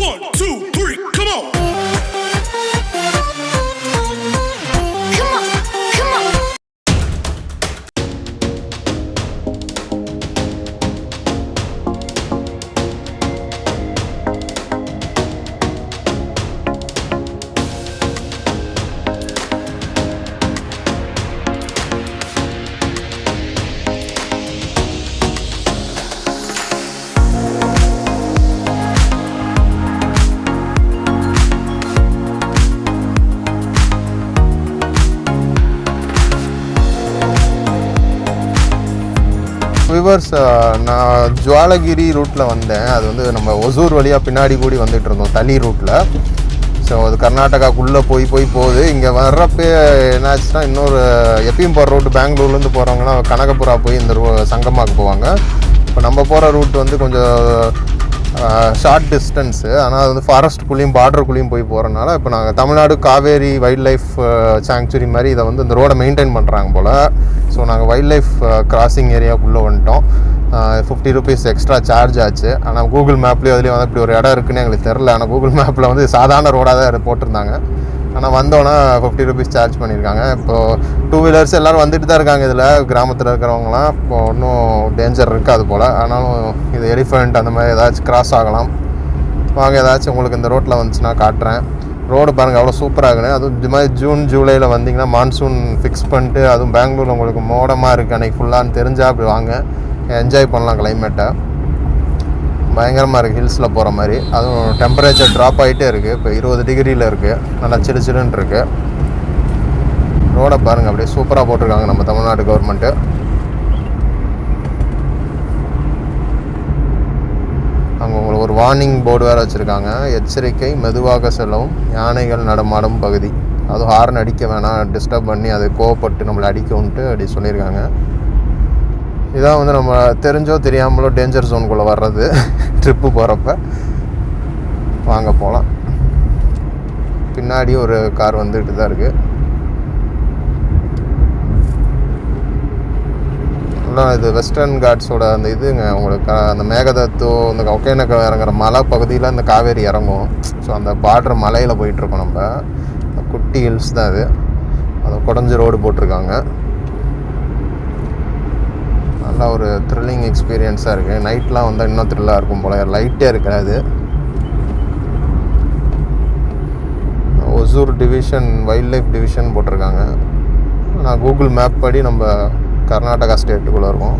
1, 2, 3, come on. Viewers, நான் ஜுவாலகிரி ரூட்டில் வந்தேன். அது வந்து நம்ம ஒசூர் வழியாக பின்னாடி கூடி வந்துட்டு இருந்தோம் தளி ரூட்டில். ஸோ அது கர்நாடகாக்குள்ளே போகுது. இங்கே வர்றப்போ என்னாச்சுன்னா, இன்னொரு எப்பயும் போகிற ரூட்டு பெங்களூர்லேருந்து போகிறவங்களாம் கனகபுரா போய் இந்த சங்கமாக்கு போவாங்க. இப்போ நம்ம போகிற ரூட் வந்து கொஞ்சம் ஷார்ட் டிஸ்டன்ஸு, ஆனால் அது வந்து ஃபாரஸ்ட்டுக்குள்ளேயும் பார்டருக்குள்ளேயும் போய் போகிறனால இப்போ நாங்கள் Tamil Nadu Kaveri wild life sanctuary மாதிரி இதை வந்து இந்த ரோடை மெயின்டைன் பண்ணுறாங்க போல். ஸோ நாங்கள் வைல்ட் லைஃப் கிராசிங் ஏரியாவுக்குள்ளே வந்துட்டோம். 50 rupees எக்ஸ்ட்ரா சார்ஜ் ஆச்சு. ஆனால் கூகுள் மேப்லேயும் அதுலேயும் வந்து இப்படி ஒரு இடம் இருக்குன்னு எங்களுக்கு தெரில. ஆனால் கூகுள் மேப்பில் வந்து சாதாரண ரோடாக தான் போட்டிருந்தாங்க. ஆனால் வந்தோன்னா 50 rupees சார்ஜ் பண்ணியிருக்காங்க. இப்போது 2 வீலர்ஸ் எல்லோரும் வந்துட்டு தான் இருக்காங்க. இதில் கிராமத்தில் இருக்கிறவங்களாம் இப்போ ஒன்றும் டேஞ்சர் இருக்காது போல். ஆனாலும் இது எலிஃபண்ட் அந்த மாதிரி ஏதாச்சும் கிராஸ் ஆகலாம். வாங்க, ஏதாச்சும் உங்களுக்கு இந்த ரோட்டில் வந்துச்சுன்னா காட்டுறேன். ரோடு பாருங்கள் அவ்வளோ சூப்பராக இருக்குன்னு. அதுவும் இது மாதிரி ஜூன் ஜூலையில் வந்தீங்கன்னா மான்சூன் ஃபிக்ஸ் பண்ணிட்டு, அதுவும் பெங்களூர் உங்களுக்கு மோடமாக இருக்குது அன்றைக்கி ஃபுல்லான்னு தெரிஞ்சால் அப்படி வாங்க, என்ஜாய் பண்ணலாம் கிளைமேட்டை. பயங்கரமாக இருக்குது ஹில்ஸில் போகிற மாதிரி. அதுவும் டெம்பரேச்சர் ட்ராப் ஆகிட்டே இருக்குது. இப்போ 20 டிகிரியில் இருக்குது. நல்லா சிலு சிலுன்னு இருக்குது. ரோடை பாருங்கள் அப்படியே சூப்பராக போட்டிருக்காங்க நம்ம தமிழ்நாடு கவர்மெண்ட்டு. அங்கே உங்களுக்கு ஒரு வார்னிங் போர்டு வேறு வச்சுருக்காங்க. எச்சரிக்கை, மெதுவாக செல்லவும், யானைகள் நடமாடும் பகுதி. அதுவும் ஹார்ன் அடிக்க வேணாம், டிஸ்டர்ப் பண்ணி அது கோவப்பட்டு நம்மளை அடிக்கவுன்ட்டு அப்படி சொல்லியிருக்காங்க. இதான் வந்து நம்ம தெரிஞ்சோ தெரியாமலோ டேஞ்சர் ஜோனுக்குள்ளே வர்றது ட்ரிப்பு போகிறப்ப. வாங்க போகலாம். பின்னாடி ஒரு கார் வந்துக்கிட்டு தான் இருக்குது. எல்லாம் இது வெஸ்டர்ன் காட்ஸோட அந்த இதுங்க. உங்களுக்கு அந்த மேகதத்தோ இந்த ஒகேனக்கல் இறங்குற மலை பகுதியில் இந்த காவேரி இறங்கும். ஸோ அந்த பார்டர் மலையில் போயிட்டுருக்கோம் நம்ம. குட்டி ஹில்ஸ் தான் அது. அதை குடஞ்சி ரோடு போட்டிருக்காங்க. நல்லா ஒரு த்ரில்லிங் எக்ஸ்பீரியன்ஸாக இருக்குது. நைட்லாம் வந்தால் இன்னும் த்ரில்லாக இருக்கும் போல். லைட்டே இருக்காது. Hosur division wild life division போட்டிருக்காங்க. நான் கூகுள் மேப் படி நம்ம கர்நாடகா ஸ்டேட்டுக்குள்ளே இருக்கும்.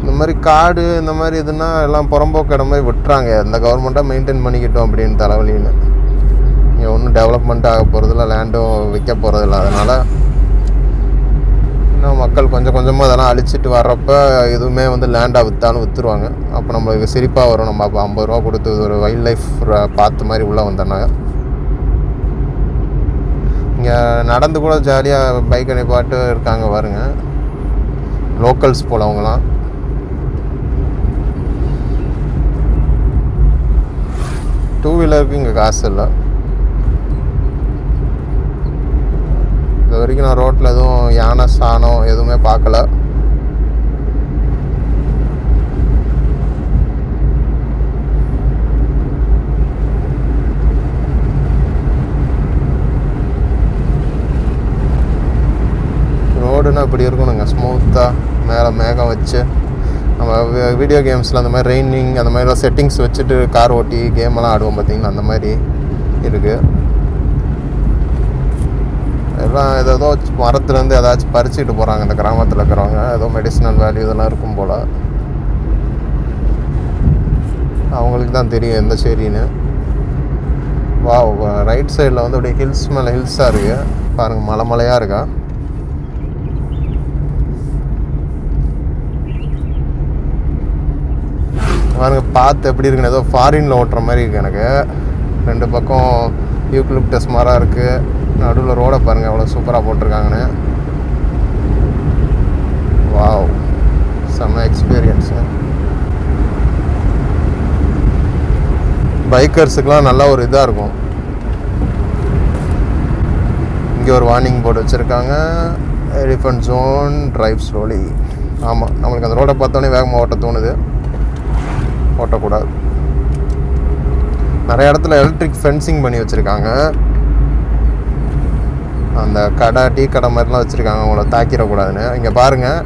இந்த மாதிரி காடு இந்த மாதிரி இதுனா எல்லாம் புறம்போக்கு இடம் மாதிரி விட்டுறாங்க. இந்த கவர்மெண்ட்டாக மெயின்டைன் பண்ணிக்கிட்டோம் அப்படின்னு தலைவலின்னு. இங்கே ஒன்றும் டெவலப்மெண்ட் ஆக போகிறதில்ல, லேண்டும் விற்க போகிறதில்ல. அதனால் இன்னும் மக்கள் கொஞ்சம் கொஞ்சமாக அதெல்லாம் அழிச்சிட்டு வர்றப்போ எதுவுமே வந்து லேண்டாக விற்றாலும் விற்றுருவாங்க. அப்போ நம்மளுக்கு சிரிப்பாக வரும். நம்ம அப்போ 50 ரூபா கொடுத்து ஒரு வைல்ட் லைஃப் பார்த்து மாதிரி உள்ளே வந்தோன்னா இங்கே நடந்து கூட ஜாலியாக பைக் அனுப்பாட்டு இருக்காங்க பாருங்க. லோக்கல்ஸ் போல் அவங்களாம். டூ வீலருக்கு இங்கே காசு இல்லை. இது வரைக்கும் நான் ரோட்டில் எதுவும் யானை சாணம் எதுவுமே பார்க்கல. ரோடுன்னா இப்படி இருக்கணுங்க, ஸ்மூத்தாக மேலே மேகம் வச்சு. நம்ம வீடியோ கேம்ஸில் அந்த மாதிரி ரெய்னிங் அந்த மாதிரிலாம் செட்டிங்ஸ் வச்சுட்டு கார் ஓட்டி கேமெல்லாம் ஆடுவோம் பார்த்திங்கன்னா, அந்த மாதிரி இருக்குது. எல்லாம் ஏதோ மரத்துலேருந்து ஏதாச்சும் பறிச்சுட்டு போகிறாங்க இந்த கிராமத்தில் இருக்கிறவங்க. ஏதோ மெடிசினல் வேல்யூ இதெல்லாம் இருக்கும் போல். அவங்களுக்கு தான் தெரியும் எந்த சரின்னு. வா, ரைட் சைடில் வந்து அப்படியே ஹில்ஸ் மேலே ஹில்ஸாக இருக்குது பாருங்கள். மலை மலையாக இருக்கா. பாருங்க பார்த்து எப்படி இருக்குன்னு. ஏதோ ஃபாரினில் ஓட்டுற மாதிரி இருக்குது எனக்கு. 2 பக்கம் யூக்லிப்டஸ் மரம் இருக்குது. நடுவில் ரோடை பாருங்கள் எவ்வளோ சூப்பராக போட்டிருக்காங்கன்னு. வாவ், செம்ம எக்ஸ்பீரியன்ஸு. பைக்கர்ஸுக்கெலாம் நல்லா ஒரு இதாக இருக்கும். இங்கே ஒரு வார்னிங் போர்டு வச்சுருக்காங்க. Elephant zone, drive slowly. ஆமாம், நம்மளுக்கு அந்த ரோடை பார்த்தோன்னே வேகமாக ஓட்ட தோணுது, ஓட்டக்கூடாது. நிறைய இடத்துல எலக்ட்ரிக் ஃபென்சிங் பண்ணி வச்சுருக்காங்க. அந்த கடை, டீ கடை மாதிரிலாம் வச்சுருக்காங்க, அவங்கள தாக்கிடக்கூடாதுன்னு. இங்கே பாருங்கள்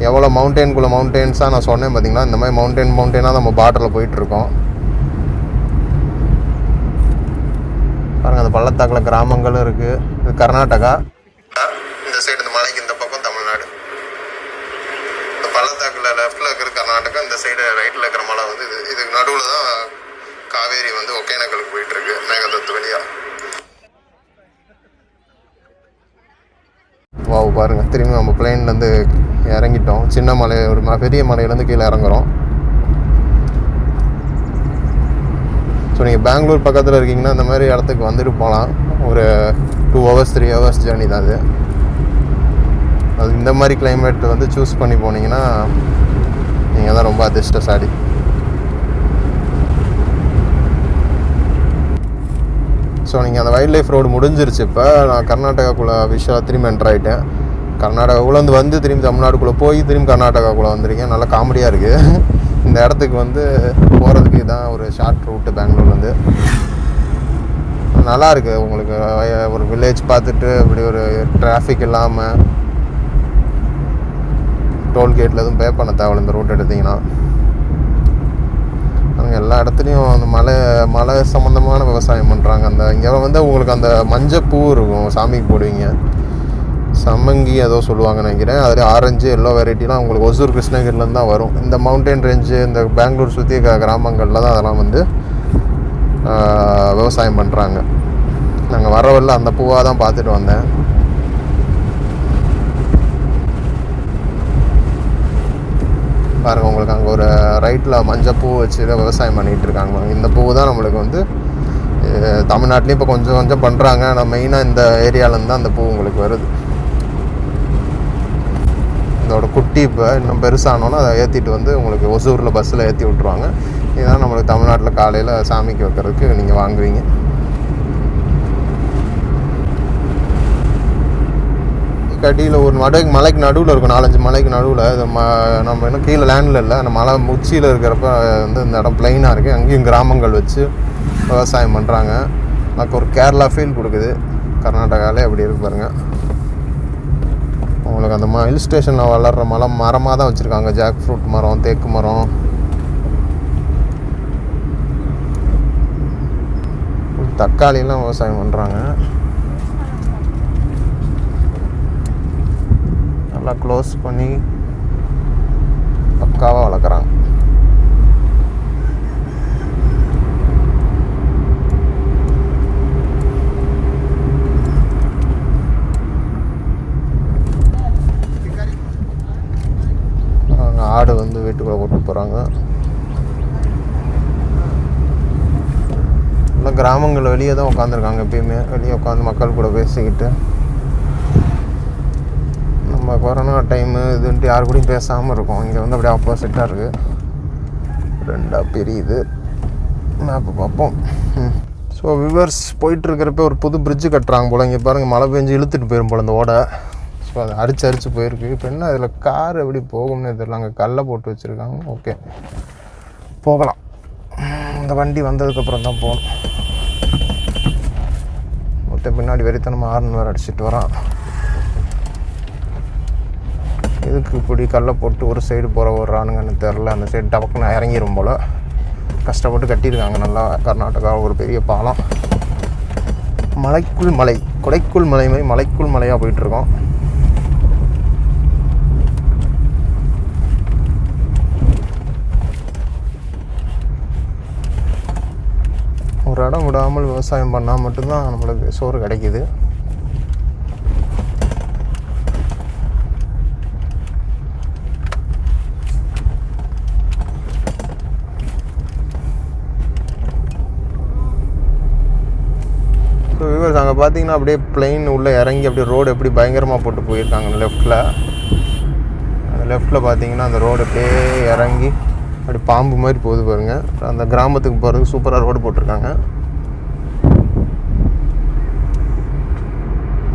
எவ்வளோ மவுண்டெயின்குள்ளே மவுண்டெயின்ஸாக நான் சொன்னேன் பார்த்தீங்களா, இந்த மாதிரி மவுண்டெயினாக நம்ம பார்டரில் போயிட்டுருக்கோம். பாருங்கள், அந்த பள்ளத்தாக்கில் கிராமங்களும் இருக்குது. இது கர்நாடகா. இந்த சைடு இந்த மலைக்கு இந்த பக்கம் தமிழ்நாடு. இந்த பள்ளத்தாக்கில் லெஃப்டில் இருக்கிற கர்நாடகா, இந்த சைடு ரைட்டில் இருக்கிற மலை வந்து இதுக்கு நடுவில் தான் காவேரி வந்து ஒகேனக்கலுக்கு போயிட்டுருக்கு, மேகதத்து வழியாக. வாவ், பாருங்கள், திரும்பி நம்ம பிளேன்லேருந்து இறங்கிட்டோம். சின்ன மலை, ஒரு பெரிய மலையிலேருந்து கீழே இறங்குறோம். ஸோ நீங்கள் பெங்களூர் பக்கத்தில் இருக்கீங்கன்னா இந்த மாதிரி இடத்துக்கு வந்துட்டு போகலாம். ஒரு 2 hours 3 hours ஜேர்னி தான் அது. இந்த மாதிரி கிளைமேட் வந்து சூஸ் பண்ணி போனீங்கன்னா நீங்கள் தான் ரொம்ப அதிர்ஷ்டசாலி. ஸோ நீங்கள் அந்த வைல்ட் லைஃப் ரோடு முடிஞ்சிருச்சு. இப்போ நான் கர்நாடகாக்குள்ளே விஷயம் திரும்பி என்டர் ஆகிட்டேன். கர்நாடகாக்குள்ளே வந்து திரும்பி தமிழ்நாடுக்குள்ளே போய் திரும்பி கர்நாடகாக்குள்ளே வந்துருக்கேன். நல்லா காமெடியாக இருக்குது. இந்த இடத்துக்கு வந்து போகிறதுக்கு இதுதான் ஒரு ஷார்ட் ரூட்டு பெங்களூர்லேருந்து. நல்லா இருக்குது. உங்களுக்கு ஒரு வில்லேஜ் பார்த்துட்டு இப்படி ஒரு டிராஃபிக் இல்லாமல் டோல்கேட்டில் எதுவும் பே பண்ண தேவையில்ல இந்த ரூட் எடுத்திங்கன்னா. அங்கே எல்லா இடத்துலையும் அந்த மலை சம்மந்தமான விவசாயம் பண்ணுறாங்க. அந்த இங்கே வந்து உங்களுக்கு அந்த மஞ்சப்பூ இருக்கும், சாமிக்கு போடுவீங்க, சம்மங்கி ஏதோ சொல்லுவாங்கன்னு நினைக்கிறேன். அதில் ஆரஞ்சு எல்லோ வெரைட்டிலாம் உங்களுக்கு ஒசூர் கிருஷ்ணகிரிலேருந்து தான் வரும். இந்த மவுண்டைன் ரேஞ்சு, இந்த பெங்களூர் சுற்றி கிராமங்களில் தான் அதெல்லாம் வந்து விவசாயம் பண்ணுறாங்க. நாங்கள் வரவில்லை அந்த பூவாக தான் பார்த்துட்டு வந்தேன். பாருங்கள், உங்களுக்கு அங்கே ஒரு ரைட்டில் மஞ்சள் பூ வச்சு விவசாயம் பண்ணிகிட்டு இருக்காங்க. இந்த பூ தான் நம்மளுக்கு வந்து தமிழ்நாட்டிலையும் இப்போ கொஞ்சம் கொஞ்சம் பண்ணுறாங்க. ஆனால் மெயினாக இந்த ஏரியாவிலேருந்து தான் அந்த பூ உங்களுக்கு வருது. இதோட குட்டி இப்போ இன்னும் பெருசானோன்னா அதை ஏற்றிட்டு வந்து உங்களுக்கு ஒசூரில் பஸ்ஸில் ஏற்றி விட்ருவாங்க. இதுதான் நம்மளுக்கு தமிழ்நாட்டில் காலையில் சாமிக்கு வைக்கிறதுக்கு நீங்கள் வாங்குவீங்க. கட்டியில் ஒரு மலைக்கு நடுவில் இருக்கும், 4-5 மலைக்கு நடுவில். இது நம்ம இன்னும் கீழே லேண்டில் இல்லை, அந்த மலை உச்சியில் இருக்கிறப்ப வந்து இந்த இடம் பிளைனாக இருக்குது. அங்கேயும் கிராமங்கள் வச்சு விவசாயம் பண்ணுறாங்க. எனக்கு ஒரு கேரளா ஃபீல் கொடுக்குது. கர்நாடகாவிலே அப்படி இருக்கு பாருங்கள். உங்களுக்கு அந்த ஹில் ஸ்டேஷனில் வளர்கிற மரமாக தான் வச்சுருக்காங்க. ஜாக் ஃப்ரூட் மரம், தேக்கு மரம். தக்காளிலாம் விவசாயம் பண்ணுறாங்க. நல்லா க்ளோஸ் பண்ணி பக்காவாக வளர்க்குறாங்க. ஆடு வந்து வீட்டுக்குள்ளே கூட்டு போகிறாங்க. எல்லாம் கிராமங்கள் வெளியே தான் உட்காந்துருக்காங்க. எப்பயுமே வெளியே உட்காந்து மக்கள் கூட பேசிக்கிட்டு, நம்ம கொரோனா டைமு இதுன்ட்டு யாரு கூடயும் பேசாமல் இருக்கும். இங்கே வந்து அப்படியே ஆப்போசிட்டாக இருக்குது, ரெண்டாக பிரியுது. மேப்பு பார்ப்போம். ஸோ வியூவர்ஸ், போயிட்டுருக்கிறப்ப ஒரு புது பிரிட்ஜு கட்டுறாங்க போல். இங்கே பாருங்கள், மழை பெஞ்சு இழுத்துட்டு போயிடும் போல் இந்த ஓடை. ஸோ அது அரிச்சு போயிருக்கு. இப்போ என்ன இதில் கார் எப்படி போகும்னு தெரியல. அங்கே கல்லை போட்டு வச்சுருக்காங்க. ஓகே, போகலாம். இந்த வண்டி வந்ததுக்கப்புறம் தான் போகணும். மொத்தம் பின்னாடி வெறித்தனமாக ஹார்ன் வேறு அடிச்சுட்டு வரான். இதுக்கு இப்படி கல்லை போட்டு ஒரு சைடு போகிற விட்றானுங்கன்னு தெரில. அந்த சைடு டபக்குன்னு இறங்கிடும் போல். கஷ்டப்பட்டு கட்டியிருக்காங்க நல்லா. கர்நாடகா ஒரு பெரிய பாலம். மலைக்குள் மலை, கொடைக்குள் மலை மாதிரி மலைக்குள் மலையாக போயிட்டுருக்கோம். ஒரு இடம் விடாமல் விவசாயம் பண்ணால் மட்டும்தான் நம்மளுக்கு சோறு கிடைக்கிது. ஸோ வியூவர்ஸ், அங்கே பார்த்தீங்கன்னா அப்படியே பிளெயின் உள்ளே இறங்கி அப்படியே ரோடு எப்படி பயங்கரமாக போட்டு போயிருக்காங்க. லெஃப்டில், அந்த லெஃப்டில் பார்த்தீங்கன்னா அந்த ரோடு அப்படியே இறங்கி அப்படி பாம்பு மாதிரி போகுது பாருங்கள். அந்த கிராமத்துக்கு போகிறதுக்கு சூப்பராக ரோடு போட்டிருக்காங்க.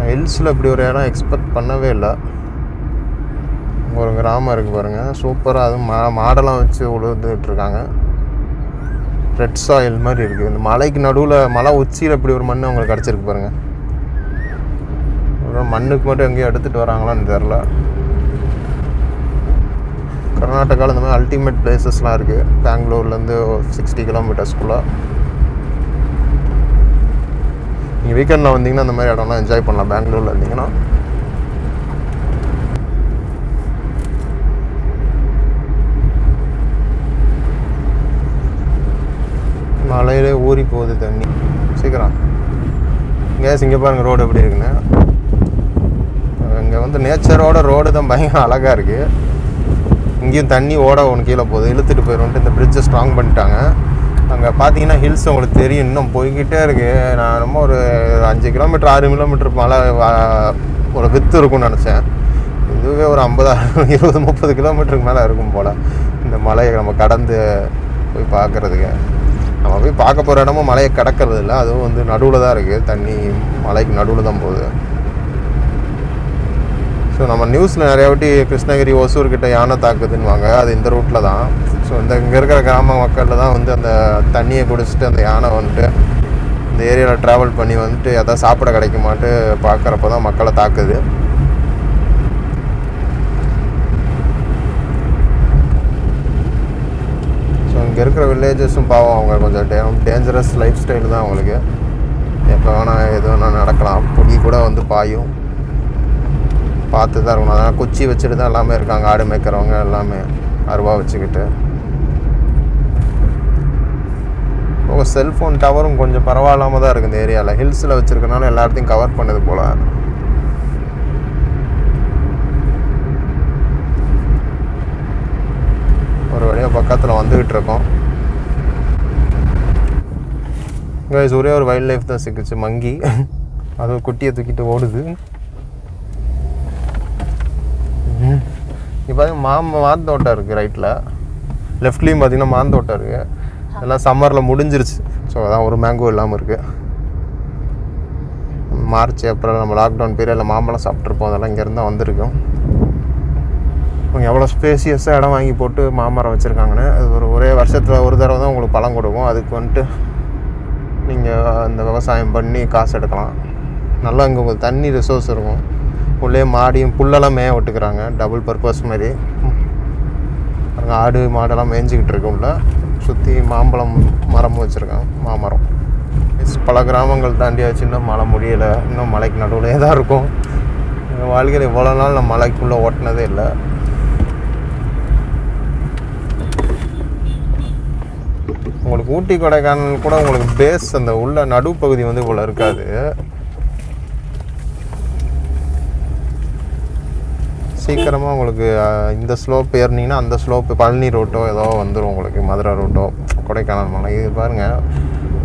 ஹில்ஸில் இப்படி ஒரு இடம் எக்ஸ்பெக்ட் பண்ணவே இல்லை. ஒரு கிராமம் இருக்குது பாருங்கள், சூப்பராக. அதுவும் மாடெல்லாம் வச்சு உழுதுட்டுருக்காங்க. ரெட் சாயில் மாதிரி இருக்குது. இந்த மலைக்கு நடுவில் மலை உச்சியில் இப்படி ஒரு மண் அவங்களுக்கு கிடச்சிருக்கு பாருங்கள். மண்ணுக்கு மட்டும் எங்கேயும் எடுத்துகிட்டு வராங்களான்னு தெரில. கர்நாடகாவில் இந்த மாதிரி அல்டிமேட் பிளேசஸ்லாம் இருக்குது. பெங்களூர்லேருந்து 60 கிலோமீட்டர்ஸ்குள்ளே. நீங்கள் வீக்கெண்டில் வந்தீங்கன்னா அந்த மாதிரி இடம்லாம் என்ஜாய் பண்ணலாம். பெங்களூரில் இருந்தீங்கன்னா மலையிலே ஊறி போகுது தண்ணி சீக்கிரம். இங்கே பாருங்கள் ரோடு எப்படி இருக்குன்னு. இங்கே வந்து நேச்சரோட ரோடு தான் பயங்கர அழகாக இருக்குது. இங்கேயும் தண்ணி ஓட ஒன்று கீழே போகுது, இழுத்துட்டு போயிடும்ட்டு இந்த பிரிட்ஜை ஸ்ட்ராங் பண்ணிட்டாங்க. அங்கே பார்த்தீங்கன்னா ஹில்ஸ் உங்களுக்கு தெரியும், இன்னும் போய்கிட்டே இருக்குது. நான் ரொம்ப ஒரு 5 கிலோமீட்டர் 6 கிலோமீட்டர் மலை ஒரு வித்து இருக்கும்னு நினச்சேன். இதுவே ஒரு 50 20 30 கிலோமீட்டருக்கு மேலே இருக்கும் போல் இந்த மலையை நம்ம கடந்து போய் பார்க்குறதுக்கு. நம்ம போய் பார்க்க போகிற இடமும் மலையை கடக்கிறது இல்லை, அதுவும் வந்து நடுவில் தான் இருக்குது. தண்ணி மலைக்கு நடுவில் தான் போகுது. ஸோ நம்ம நியூஸில் நிறையா வாட்டி கிருஷ்ணகிரி ஒசூர்கிட்ட யானை தாக்குதுன்னுவாங்க, அது இந்த ரூட்டில் தான். ஸோ இங்கே இருக்கிற கிராம மக்களில் தான் வந்து அந்த தண்ணியை குடிச்சிட்டு அந்த யானை வந்துட்டு இந்த ஏரியாவில் ட்ராவல் பண்ணி வந்துட்டு எதாவது சாப்பிட கிடைக்குமாட்டு பார்க்குறப்ப தான் மக்களை தாக்குது. ஸோ இங்கே இருக்கிற வில்லேஜஸும் பாவம், அவங்க கொஞ்சம் டேஞ்சரஸ் லைஃப் ஸ்டைல் தான் அவங்களுக்கு. எப்போ வேணால் எது வேணால் நடக்கலாம், பொடி கூட வந்து பாயும், பார்த்து தான் இருக்கணும். அதனால் குச்சி வச்சுட்டு தான் எல்லாமே இருக்காங்க. ஆடு மேய்க்கிறவங்க எல்லாமே அருவா வச்சுக்கிட்டு. செல்ஃபோன் டவரும் கொஞ்சம் பரவாயில்லாமல் தான் இருக்குது இந்த ஏரியாவில். ஹில்ஸில் வச்சுருக்கனால எல்லா இடத்தையும் கவர் பண்ணது போல். ஒரு வழியாக பக்கத்தில் வந்துக்கிட்டு இருக்கோம். கைஸ் ஒரே ஒரு வைல்ட் லைஃப் தான் சிக்கிச்சு, மங்கி. அது குட்டியை தூக்கிட்டு ஓடுது. இப்போ பார்த்தீங்கன்னா மாந்தோட்டம் இருக்குது ரைட்டில், லெஃப்ட்லேயும் பார்த்தீங்கன்னா மாந்தோட்டம் இருக்குது. எல்லாம் சம்மரில் முடிஞ்சிருச்சு. ஸோ அதான் ஒரு மேங்கோ இல்லாமல் இருக்குது. மார்ச் ஏப்ரல் நம்ம லாக்டவுன் பீரியடில் மாம்பழம் சாப்பிட்ருப்போம். அதெல்லாம் இங்கேருந்து தான் வந்திருக்கோம். அவங்க எவ்வளோ ஸ்பேசியஸாக இடம் வாங்கி போட்டு மாமரம் வச்சுருக்காங்கன்னு. அது ஒரே வருஷத்தில் ஒரு தடவை தான் உங்களுக்கு பழம் கொடுக்கும். அதுக்கு வந்துட்டு நீங்கள் அந்த விவசாயம் பண்ணி காசு எடுக்கலாம். நல்லா இங்கே உங்களுக்கு தண்ணி ரிசோர்ஸ் இருக்கும். உள்ளே மாடியும் புல்லெல்லாம் மேய விட்டுக்கிறாங்க, டபுள் பர்பஸ் மாதிரி. அங்கே ஆடு மாடெல்லாம் மேய்ஞ்சிக்கிட்டு இருக்கு. உள்ள சுற்றி மாம்பழம் மரமும் வச்சுருக்காங்க, மாமரம். பல கிராமங்கள் தாண்டியாச்சு, இன்னும் மழை முடியலை. இன்னும் மலைக்கு நடுவிலே தான் இருக்கும். எங்கள் வாழ்க்கையில் இவ்வளோ நாள் நான் மலைக்குள்ளே ஓட்டினதே இல்லை. உங்களுக்கு ஊட்டி கொடைக்கானல் கூட உங்களுக்கு பேஸ் அந்த உள்ள நடுப்பகுதி வந்து இவ்வளோ இருக்காது. சீக்கிரமாக உங்களுக்கு இந்த ஸ்லோப் ஏறினீங்கன்னா அந்த ஸ்லோப்பு பழனி ரோட்டோ ஏதோ வந்துடும் உங்களுக்கு, மதுரை ரோட்டோ, கொடைக்கானல் மலை. இது பாருங்கள்,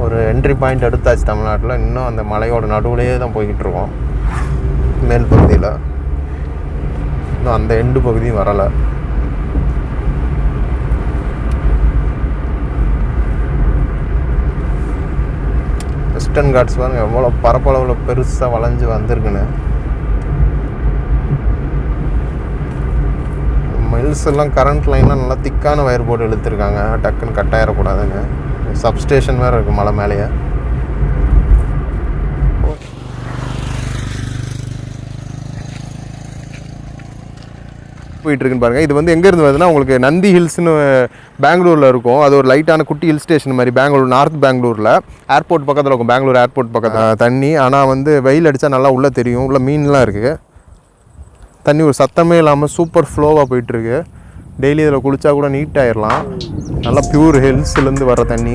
ஒரு என்ட்ரி பாயிண்ட் எடுத்தாச்சு தமிழ்நாட்டில். இன்னும் அந்த மலையோட நடுவுலையே தான் போய்கிட்டு இருக்கோம். மேல் பகுதியில் இன்னும் அந்த எண்டு பகுதியும் வரலை. வெஸ்டர்ன் காட்ஸ் பாருங்கள் எவ்வளோ பரப்பளவில் பெருசாக வளைஞ்சு வந்திருக்குன்னு. மில்ஸ் எல்லாம் கரண்ட் லைன்லாம் நல்லா திக்கான வயர் போர்டு இழுத்துருக்காங்க, டக்குன்னு கட் ஆகிடக்கூடாதுன்னு. சப்ஸ்டேஷன் வேறு இருக்குது மலை மேலேயே. போயிட்டுருக்குன்னு பாருங்கள். இது வந்து எங்கேருந்து வருதுன்னா உங்களுக்கு நந்தி ஹில்ஸ்னு பெங்களூரில் இருக்கும். அது ஒரு லைட்டான குட்டி ஹில் ஸ்டேஷன் மாதிரி. பெங்களூர் நார்த் பெங்களூரில் ஏர்போர்ட் பக்கத்தில் இருக்கும். பெங்களூர் ஏர்போர்ட் பக்கத்தில் தண்ணி. ஆனால் வந்து வெயில் அடித்தா நல்லா உள்ளே தெரியும். உள்ள மீன்லாம் இருக்குது. தண்ணி ஒரு சத்தமே இல்லாமல் சூப்பர் ஃப்ளோவாக போயிட்டுருக்கு. டெய்லி இதில் குளித்தா கூட நீட்டாகிடலாம். நல்லா பியூர் ஹில்ஸ்லேருந்து வர தண்ணி.